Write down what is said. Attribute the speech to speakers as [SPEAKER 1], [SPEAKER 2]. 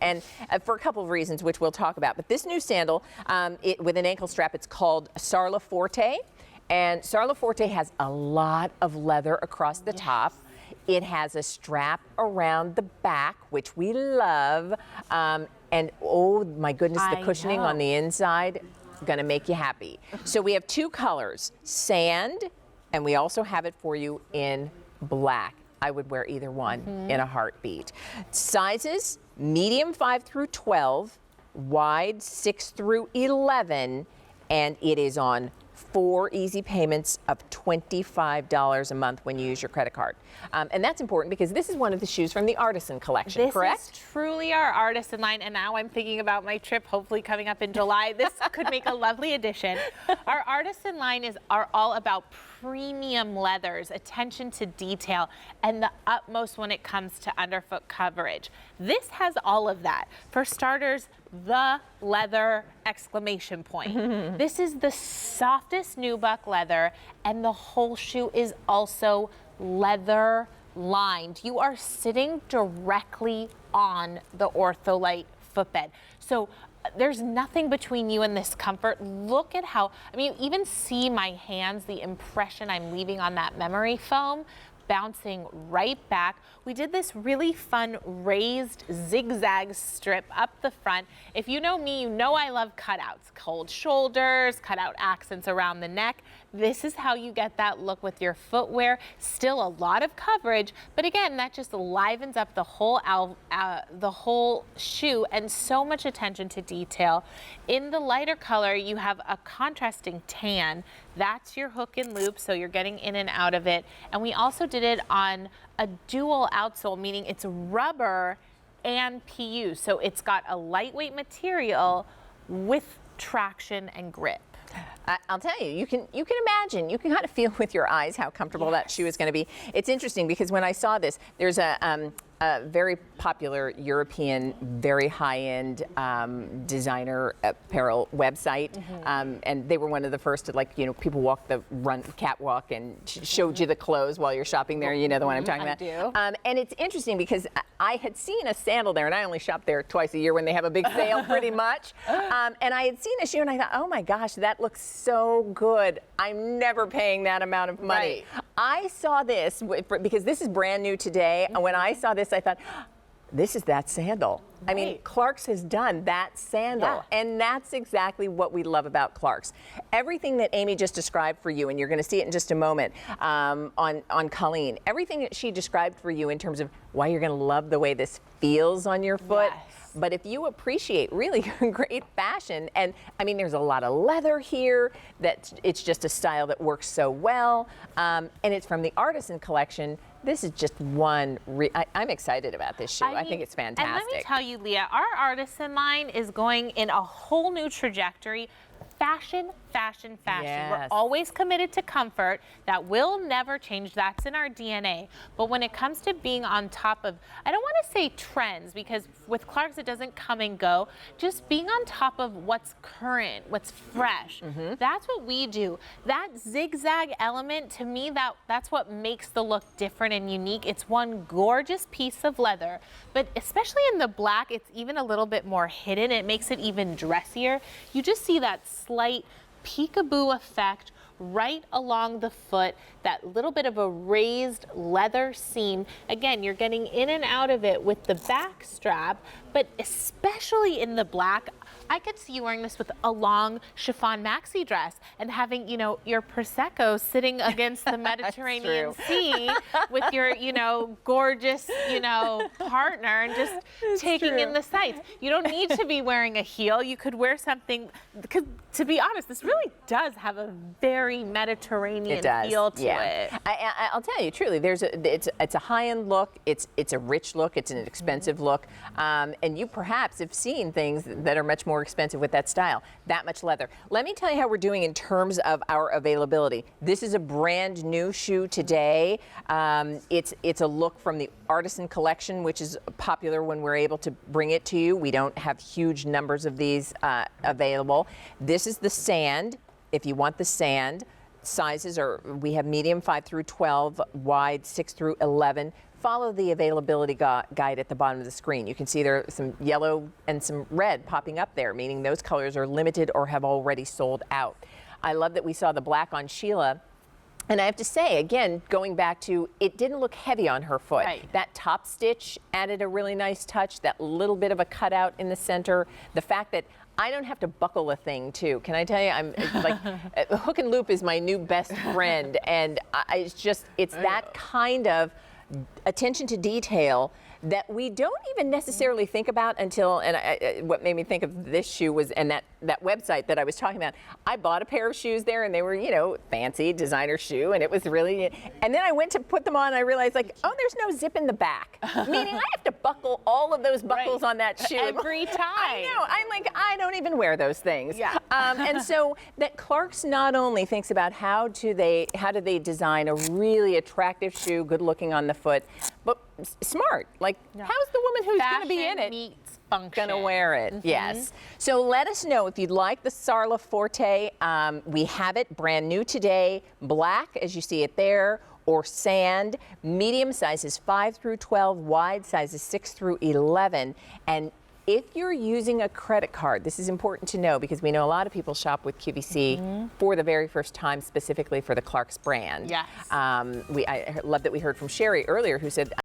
[SPEAKER 1] And for a couple of reasons, which we'll talk about. But this new sandal with an ankle strap, it's called Sarla Forte. And Sarla Forte has a lot of leather across the top. It has a strap around the back, which we love. And oh my goodness, the cushioning on the inside, gonna make you happy. So we have two colors, sand, and we also have it for you in black. I would wear either one in a heartbeat. Sizes, medium 5 through 12, wide 6 through 11, and it is on 4 easy payments of $25 a month when you use your credit card. And that's important because this is one of the shoes from the Artisan collection, correct?
[SPEAKER 2] This is truly our Artisan line, and now I'm thinking about my trip hopefully coming up in July. This could make a lovely addition. Our Artisan line are all about premium leathers, attention to detail, and the utmost when it comes to underfoot coverage. This has all of that. For starters, the leather exclamation point. This is the softest nubuck leather, and the whole shoe is also leather lined. You are sitting directly on the Ortholite footbed. So there's nothing between you and this comfort. Look at how, I mean, you even see my hands, the impression I'm leaving on that memory foam, bouncing right back. We did this really fun raised zigzag strip up the front. If you know me, you know I love cutouts, cold shoulders, cutout accents around the neck. This is how you get that look with your footwear. Still a lot of coverage, but again, that just livens up the whole shoe, and so much attention to detail. In the lighter color, you have a contrasting tan. That's your hook and loop, so you're getting in and out of it. And we also did it on a dual outsole, meaning it's rubber and PU. So it's got a lightweight material with traction and grip.
[SPEAKER 1] I'll tell you, you can imagine, you can kind of feel with your eyes how comfortable that shoe is going to be. It's interesting because when I saw this, there's a very popular European, very high-end designer apparel website, and they were one of the first to, like, you know, people walk the catwalk and showed you the clothes while you're shopping there. You know the one I'm talking about.
[SPEAKER 2] I do.
[SPEAKER 1] And it's interesting because I had seen a sandal there, and I only shop there twice a year when they have a big sale, pretty much. And I had seen a shoe, and I thought, oh my gosh, that looks so good. I'm never paying that amount of money.
[SPEAKER 2] Right.
[SPEAKER 1] I saw this because this is brand new today. And when I saw this, I thought, this is that sandal. I mean, Clarks has done that sandal. And that's exactly what we love about Clarks. Everything that Amy just described for you, and you're going to see it in just a moment on Colleen, everything that she described for you in terms of why you're going to love the way this feels on your foot. But if you appreciate really great fashion, and I mean, there's a lot of leather here, that it's just a style that works so well, and it's from the Artisan collection. This is just one, I'm excited about this shoe. I think it's fantastic.
[SPEAKER 2] And let me tell you, Leah, our Artisan line is going in a whole new trajectory. Fashion, fashion, fashion.
[SPEAKER 1] Yes.
[SPEAKER 2] We're always committed to comfort. That will never change. That's in our DNA. But when it comes to being on top of, I don't want to say trends, because with Clarks it doesn't come and go, just being on top of what's current, what's fresh. That's what we do. That zigzag element, to me, that's what makes the look different and unique. It's one gorgeous piece of leather, but especially in the black, it's even a little bit more hidden. It makes it even dressier. You just see that slight peekaboo effect right along the foot, that little bit of a raised leather seam. Again, you're getting in and out of it with the back strap, but especially in the black, I could see you wearing this with a long chiffon maxi dress and having, you know, your Prosecco sitting against the Mediterranean Sea with your, you know, gorgeous, you know, partner, and just taking in the sights. You don't need to be wearing a heel. You could wear something, because to be honest, this really does have a very Mediterranean feel to it.
[SPEAKER 1] I'll tell you, truly, it's a high-end look, it's a rich look, it's an expensive look, and you perhaps have seen things that are much more expensive with that style, that much leather. Let me tell you how we're doing in terms of our availability. This is a brand new shoe today. It's a look from the Artisan collection, which is popular when we're able to bring it to you. We don't have huge numbers of these available. This is the sand. If you want the sand, sizes are, we have medium 5 through 12, wide 6 through 11, follow the availability guide at the bottom of the screen. You can see there are some yellow and some red popping up there, meaning those colors are limited or have already sold out. I love that we saw the black on Sheila. And I have to say, again, going back to, it didn't look heavy on her foot.
[SPEAKER 2] Right.
[SPEAKER 1] That top stitch added a really nice touch, that little bit of a cutout in the center. The fact that I don't have to buckle a thing, too. Can I tell you, it's like, hook and loop is my new best friend. And it's that kind of attention to detail that we don't even necessarily think about until, and what made me think of this shoe was, and that website that I was talking about, I bought a pair of shoes there and they were, fancy designer shoe, and it was really, and then I went to put them on and I realized, like, oh, there's no zip in the back. Meaning I have to buckle all of those buckles on that shoe.
[SPEAKER 2] Every time.
[SPEAKER 1] I know, I'm like, I don't even wear those things.
[SPEAKER 2] Yeah.
[SPEAKER 1] And so that Clark's not only thinks about how do they design a really attractive shoe, good looking on the foot, but smart. Like, how's the woman who's going to be in it
[SPEAKER 2] meets function.
[SPEAKER 1] going to wear it? Yes. So let us know if you'd like the Sarla Forte. We have it brand new today, black as you see it there, or sand. Medium sizes 5 through 12, wide sizes 6 through 11. And if you're using a credit card, this is important to know because we know a lot of people shop with QVC for the very first time, specifically for the Clark's brand.
[SPEAKER 2] Yes.
[SPEAKER 1] I love that we heard from Sherry earlier, who said,